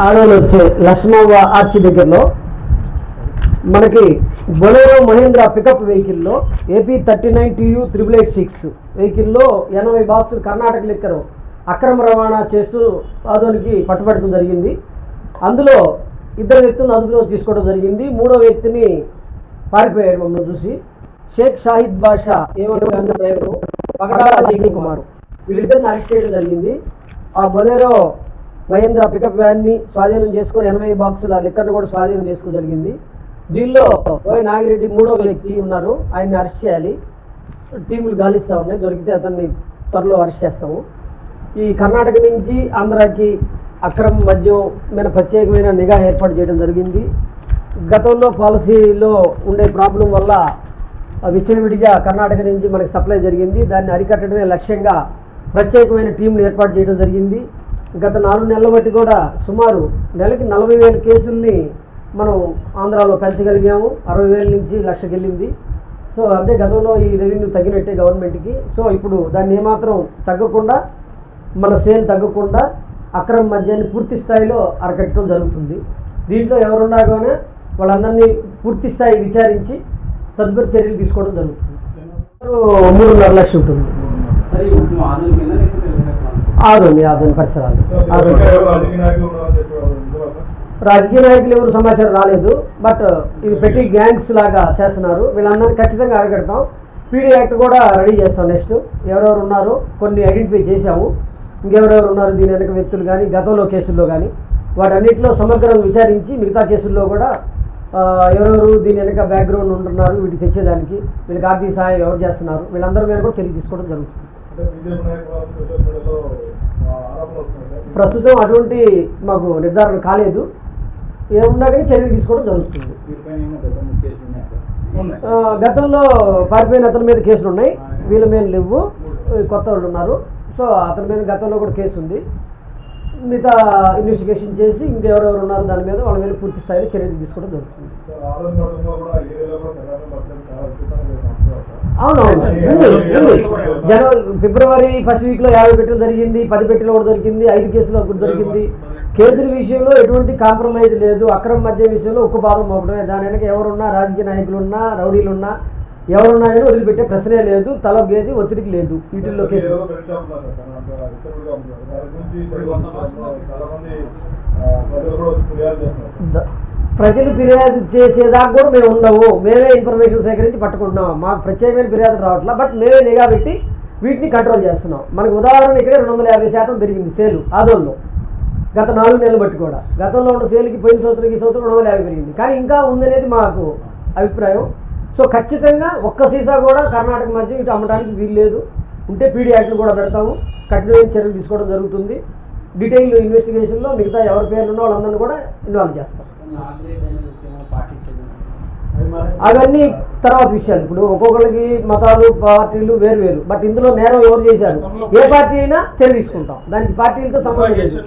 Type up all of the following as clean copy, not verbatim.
ఆడోలు వచ్చే లక్ష్మవ్వ ఆర్చి దగ్గరలో మనకి బొలెరో మహేంద్ర పికప్ వెహికల్లో ఏపీ 39TU886 వెహికల్లో 80 బాక్సులు కర్ణాటక లిక్కర్ అక్రమ రవాణా చేస్తూ ఆదోనికి పట్టుబడటం జరిగింది. అందులో 2 వ్యక్తులను అదుపులో తీసుకోవడం జరిగింది. 3వ వ్యక్తిని పారిపోయాడు మమ్మల్ని చూసి. షేక్ షాహిద్ బాషా ఏమన్నా డ్రైవరు, పగడాల అజయ్ కుమార్, వీళ్ళిద్దరిని అరెస్ట్ చేయడం జరిగింది. ఆ బొలెరో మహేంద్ర పికప్ వ్యాన్ని స్వాధీనం చేసుకొని 80 బాక్సుల లిక్కర్ను కూడా స్వాధీనం చేసుకోవడం జరిగింది. దీనిలో నాగిరెడ్డి 3వ వ్యక్తి ఉన్నారు, ఆయన్ని అరెస్ట్ చేయాలి. టీములు గాలిస్తూ ఉన్నాయి, దొరికితే అతన్ని త్వరలో అరెస్ట్ చేస్తాము. ఈ కర్ణాటక నుంచి ఆంధ్రాకి అక్రమ మద్యం మీద ప్రత్యేకమైన నిఘా ఏర్పాటు చేయడం జరిగింది. గతంలో పాలసీలో ఉండే ప్రాబ్లం వల్ల విచ్చలవిడిగా కర్ణాటక నుంచి మనకి సప్లై జరిగింది. దాన్ని అరికట్టడమే లక్ష్యంగా ప్రత్యేకమైన టీంను ఏర్పాటు చేయడం జరిగింది. గత 4 నెలల బట్టి కూడా సుమారు నెలకి 40,000 కేసుల్ని మనం ఆంధ్రాలో పెంచగలిగాము. 60,000 నుంచి 1,00,000 వెళ్ళింది. సో అంతే, గతంలో ఈ రెవెన్యూ తగ్గినట్టే గవర్నమెంట్కి. సో ఇప్పుడు దాన్ని ఏమాత్రం తగ్గకుండా, మన సేల్ తగ్గకుండా అక్రమ మద్యాన్ని పూర్తి స్థాయిలో అరకట్టడం జరుగుతుంది. దీంట్లో ఎవరున్నా కానీ వాళ్ళందరినీ పూర్తి స్థాయి విచారించి తదుపరి చర్యలు తీసుకోవడం జరుగుతుంది. 3.5 లక్షలు ఉంటుంది. ఆదోని పరిసరాలు. రాజకీయ నాయకులు ఎవరు సమాచారం రాలేదు, బట్ ఇది పెట్టి గ్యాంగ్స్ లాగా చేస్తున్నారు. వీళ్ళందరినీ ఖచ్చితంగా అరగడతాం. పీడీ యాక్ట్ కూడా రెడీ చేస్తాం. నెక్స్ట్ ఎవరెవరు ఉన్నారో కొన్ని ఐడెంటిఫై చేశాము. ఇంకెవరెవరు ఉన్నారు దీని వెనక వ్యక్తులు కానీ గతంలో కేసుల్లో కానీ వాటన్నిటిలో సమగ్రంగా విచారించి మిగతా కేసుల్లో కూడా ఎవరెవరు దీని వెనక బ్యాక్గ్రౌండ్ ఉంటున్నారు, వీటికి తెచ్చేదానికి వీళ్ళకి ఆర్థిక సహాయం ఎవరు చేస్తున్నారు, వీళ్ళందరి మీద కూడా చర్య తీసుకోవడం జరుగుతుంది. ప్రస్తుతం అటువంటి మాకు నిర్ధారణ కాలేదు. ఏమున్నా కానీ చర్యలు తీసుకోవడం జరుగుతుంది. గతంలో పారిపోయిన అతని మీద కేసులు ఉన్నాయి, వీళ్ళ మీద లేవు, కొత్త వాళ్ళు ఉన్నారు. సో అతని మీద గతంలో కూడా కేసు ఉంది. మిగతా ఇన్వెస్టిగేషన్ చేసి ఇంకెవరెవరు ఉన్నారు దాని మీద వాళ్ళ మీద పూర్తి స్థాయిలో చర్యలు తీసుకోవడం జరుగుతుంది. ఫిబ్రవరి 1st వీక్లో 50 పెట్టెలు జరిగింది, 10 పెట్టెలు కూడా దొరికింది, 5 కేసులు ఒకటి దొరికింది. కేసుల విషయంలో ఎటువంటి కాంప్రమైజ్ లేదు. అక్రమ మద్యం విషయంలో ఉక్కు పాదం మోపడమే. దాని వెనక ఎవరున్నా, రాజకీయ నాయకులున్నా, రౌడీలున్నా, ఎవరున్నా కానీ వదిలిపెట్టే ప్రశ్నే లేదు. తలగేది ఒత్తిడికి లేదు. వీటిల్లో కేసు ప్రజలు ఫిర్యాదు చేసేదాకా కూడా మేము ఉండవు. మేమే ఇన్ఫర్మేషన్ సేకరించి పట్టుకుంటున్నాం. మాకు ప్రత్యేకమైన ఫిర్యాదులు రావట్లా, బట్ మేమే నిఘా పెట్టి వీటిని కంట్రోల్ చేస్తున్నాం. మనకు ఉదాహరణ ఇక్కడే 250% పెరిగింది సేలు ఆదోల్లో గత 4 నెలలు బట్టి కూడా. గతంలో ఉన్న సేల్కి పోయిన సంవత్సరం ఈ సంవత్సరం 250 పెరిగింది, కానీ ఇంకా ఉందనేది మాకు అభిప్రాయం. సో ఖచ్చితంగా ఒక్క సీసా కూడా కర్ణాటక మధ్య ఇటు అమ్మడానికి వీలు లేదు. ఉంటే పీడీ యాక్ట్లు కూడా పెడతాము, కఠినమైన చర్యలు తీసుకోవడం జరుగుతుంది. డీటెయిల్ ఇన్వెస్టిగేషన్లో మిగతా ఎవరి పేర్లు ఉన్నో వాళ్ళందరినీ కూడా ఇన్వాల్వ్ చేస్తాం. అవన్నీ తర్వాత విషయాలు. ఇప్పుడు ఒక్కొక్కరికి మతాలు పార్టీలు వేరు, బట్ ఇందులో నేరం ఎవరు చేశారు, ఏ పార్టీ అయినా చర్య తీసుకుంటాం. దానికి పార్టీలతో సంబంధం లేదు.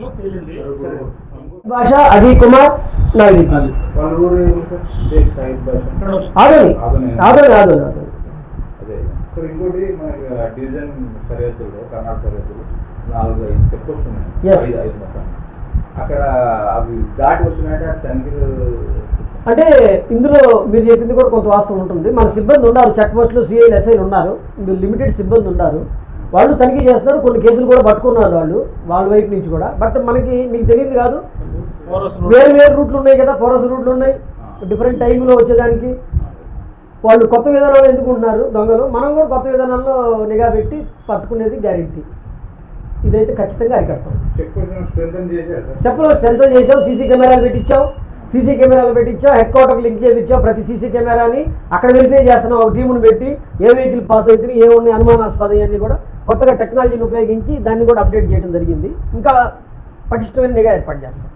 భాష అజయ్ కుమార్ నాగిరెడ్డి ఆదోని. ఇంకోటి మనకి డివిజన్ సరిహద్దుల్లో కర్ణాటక సరిహద్దులు 4-5 చెక్ పోస్ట్ ఉన్నాయి. 5 మొత్తం అక్కడ అవి దాటి వచ్చినట్టు తనిఖీలు. అంటే ఇందులో మీరు చెప్పింది కూడా కొంత వాస్తవం ఉంటుంది. మన సిబ్బంది ఉన్నారు, చెక్ పోస్టులు, సిఐలు, ఎస్ఐలు ఉన్నారు, లిమిటెడ్ సిబ్బంది ఉన్నారు. వాళ్ళు తనిఖీ చేస్తున్నారు. కొన్ని కేసులు కూడా పట్టుకున్నారు వాళ్ళ వైపు నుంచి కూడా. బట్ మనకి మీకు తెలియదు కాదు, వేరు రూట్లు ఉన్నాయి కదా, పోరస్ రూట్లు ఉన్నాయి. డిఫరెంట్ టైంలో వచ్చేదానికి వాళ్ళు కొత్త విధానాలు ఎందుకుంటున్నారు దొంగలు. మనం కూడా కొత్త విధానాల్లో నిఘా పెట్టి పట్టుకునేది గ్యారెంటీ. ఇదైతే ఖచ్చితంగా అరికడతాం. చెప్పులు స్ట్రెంథన్ చేసాం, సీసీ కెమెరాలు పెట్టించాం, హెడ్ క్వార్టర్కి లింక్ చేయించాం. ప్రతి సీసీ కెమెరాని అక్కడ వెరిఫై చేస్తున్నాం. ఒక టీమును పెట్టి ఏ వెహికల్ పాస్ అవుతుంది, ఏమున్నాయి అనుమానాస్పద అన్నీ కూడా కొత్తగా టెక్నాలజీని ఉపయోగించి దాన్ని కూడా అప్డేట్ చేయడం జరిగింది. ఇంకా పటిష్టమైన నిఘా ఏర్పాటు చేస్తాం.